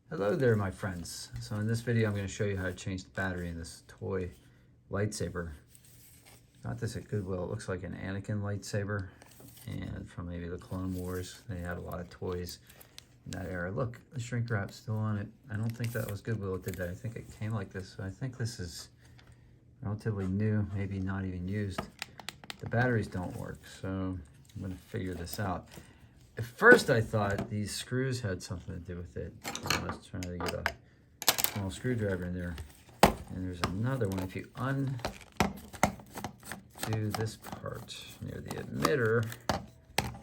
Hello there, my friends. So in this video, I'm going to show you how to change the battery in this toy lightsaber. Got this at Goodwill. It looks like an Anakin lightsaber, and from maybe the Clone Wars. They had a lot of toys in that era. Look, the shrink wrap's still on it. I don't think that was Goodwill that did that. I think it came like this. So I think this is relatively new, maybe not even used. The batteries don't work, so I'm going to figure this out. At first, I thought these screws had something to do with it. I was trying to get a small screwdriver in there. And there's another one. If you undo this part near the emitter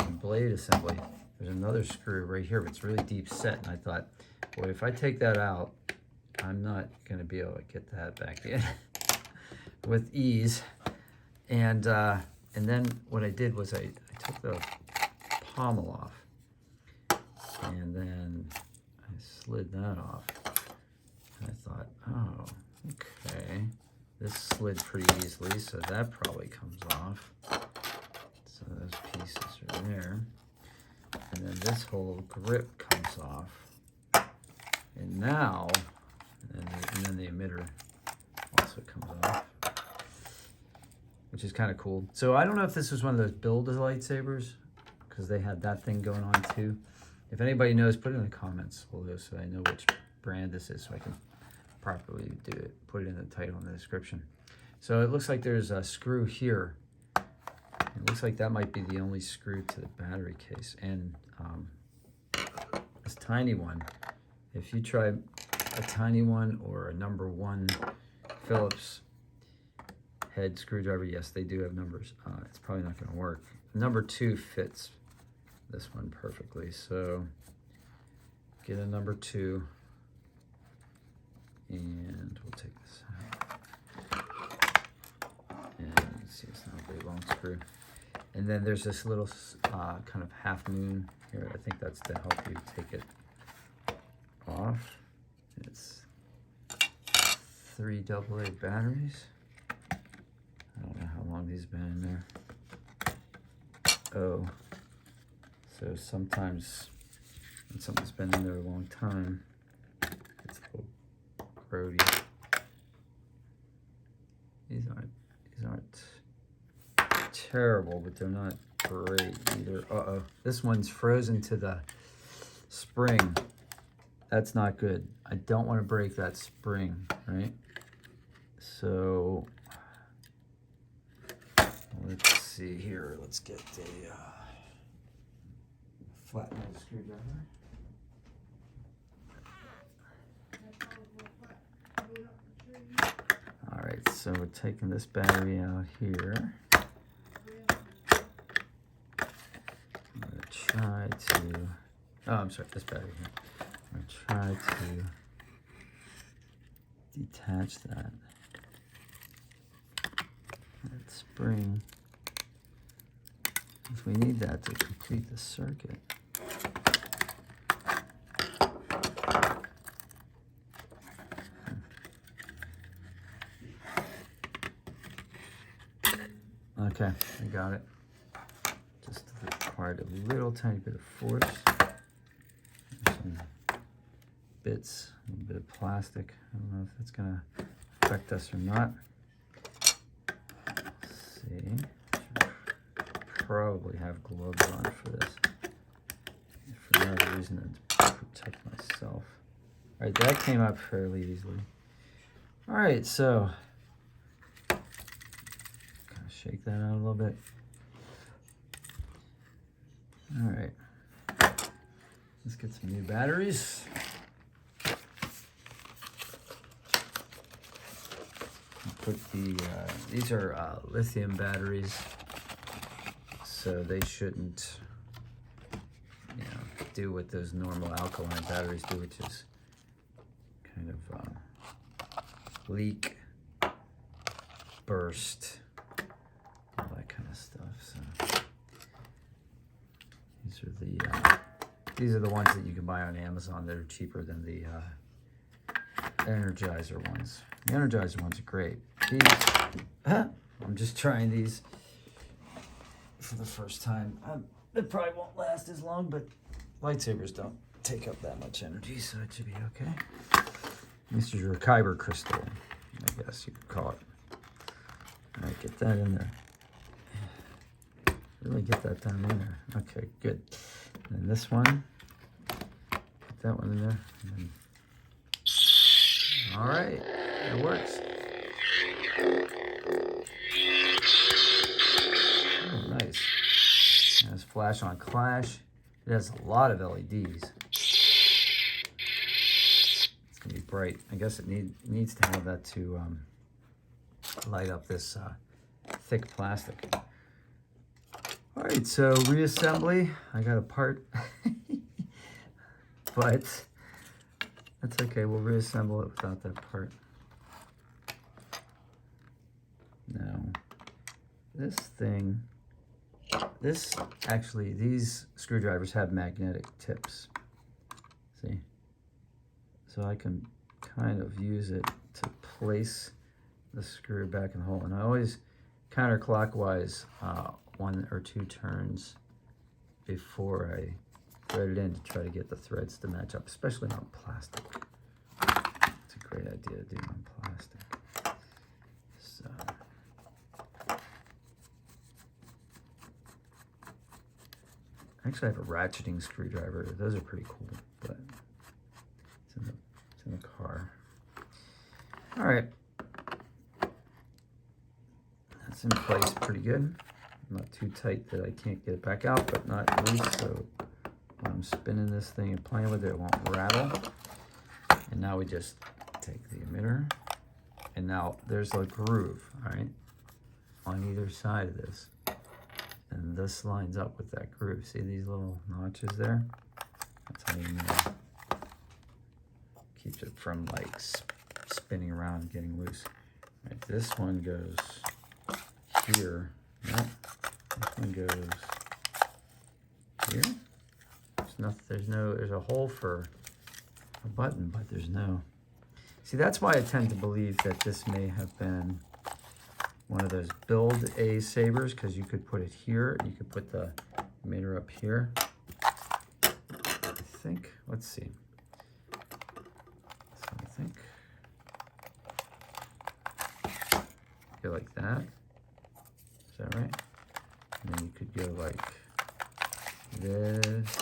and blade assembly, there's another screw right here, but it's really deep set. And I thought, boy, if I take that out, I'm not going to be able to get that back in with ease. And then what I did was I took the pommel off, and then I slid that off, and I thought, oh, okay, this slid pretty easily, so that probably comes off. So those pieces are there, and then this whole grip comes off, and now, and then the emitter also comes off, which is kind of cool. So I don't know if this was one of those build lightsabers, because they had that thing going on too. If anybody knows, put it in the comments below so I know which brand this is, so I can properly do it. Put it in the title and the description. So it looks like there's a screw here. It looks like that might be the only screw to the battery case. And this tiny one, if you try a tiny one or a number 1 Phillips head screwdriver, yes, they do have numbers. It's probably not going to work. Number 2 fits this one perfectly, so get a number 2, and we'll take this out. And you can see it's not a very long screw. And then there's this little kind of half moon here. I think that's to help you take it off. It's 3 AA batteries. I don't know how long these have been in there. Oh, so sometimes when something's been in there a long time, it's a little grody. These aren't terrible, but they're not great either. Uh-oh, this one's frozen to the spring. That's not good. I don't want to break that spring, right? So let's see here. Let's get the flat nose screwdriver. All right, so we're taking this battery out here. I'm gonna try to, oh, I'm sorry, this battery here. I'm gonna try to detach that spring, because we need that to complete the circuit. Okay, I got it. Just required a little tiny bit of force. There's some bits, a little bit of plastic. I don't know if that's gonna affect us or not. Probably have gloves on for this, for no other reason than to protect myself. All right, that came up fairly easily. All right, so kind of shake that out a little bit. All right, let's get some new batteries. Put the these are lithium batteries, so they shouldn't, do what those normal alkaline batteries do, which is kind of leak, burst, all that kind of stuff. So these are the ones that you can buy on Amazon that are cheaper than the Energizer ones. The Energizer ones are great. These, I'm just trying these for the first time. It probably won't last as long, but lightsabers don't. take up that much energy, so it should be okay. This is your kyber crystal, I guess you could call it. All right, get that in there. Really get that down in there. Okay, good. And then this one, put that one in there. And then... All right, it works. Oh, nice. It has flash on clash. It has a lot of LEDs. It's gonna be bright. I guess it needs to have that to light up this thick plastic. All right, so reassembly. I got a part, but that's okay. We'll reassemble it without that part. Now, this thing, actually, these screwdrivers have magnetic tips. See? So I can kind of use it to place the screw back in the hole. And I always counterclockwise 1 or 2 turns before I thread it in to try to get the threads to match up, especially on plastic. It's a great idea to do on plastic. So, actually I have a ratcheting screwdriver. Those are pretty cool, but it's in the car. All right. That's in place pretty good. Not too tight that I can't get it back out, but not loose, so when I'm spinning this thing and playing with it, it won't rattle. And now we just take the emitter, and now there's a groove, all right, on either side of this. And this lines up with that groove. See these little notches there? That's how you know. Keeps it from like spinning around and getting loose. All right, this one goes here. Nope. This one goes here. There's a hole for a button, but there's no. See, that's why I tend to believe that this may have been one of those build A sabers, because you could put it here. You could put the emitter up here. I think, let's see. So I think go like that. Is that right? And then you could go like this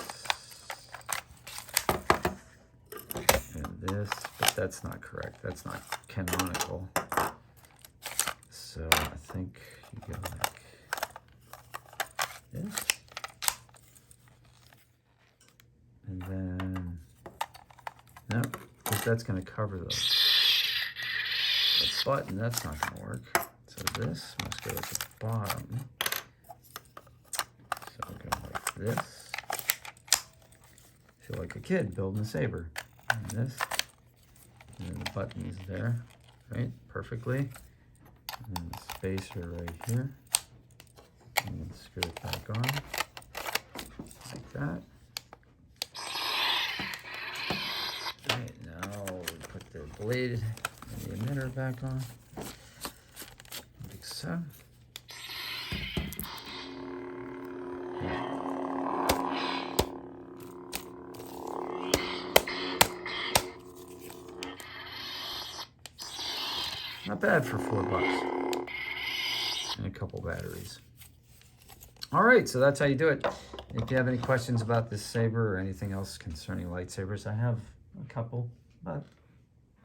and this, but that's not correct. That's not canonical. So I think you go like this. And then, no, because that's going to cover the button. That's not going to work. So this must go at the bottom. So I'll go like this. Feel like a kid building a saber. And this. And then the button is there, right? Perfectly. And then the spacer right here. And then screw it back on. Like that. Alright, now we put the blade and the emitter back on. Like so. Not bad for $4 and a couple batteries. All right, so that's how you do it. If you have any questions about this saber or anything else concerning lightsabers, I have a couple, about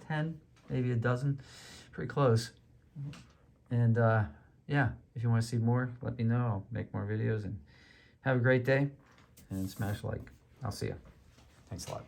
10, maybe a dozen, pretty close. And yeah, if you want to see more, let me know. I'll make more videos, and have a great day and smash like. I'll see you. Thanks a lot.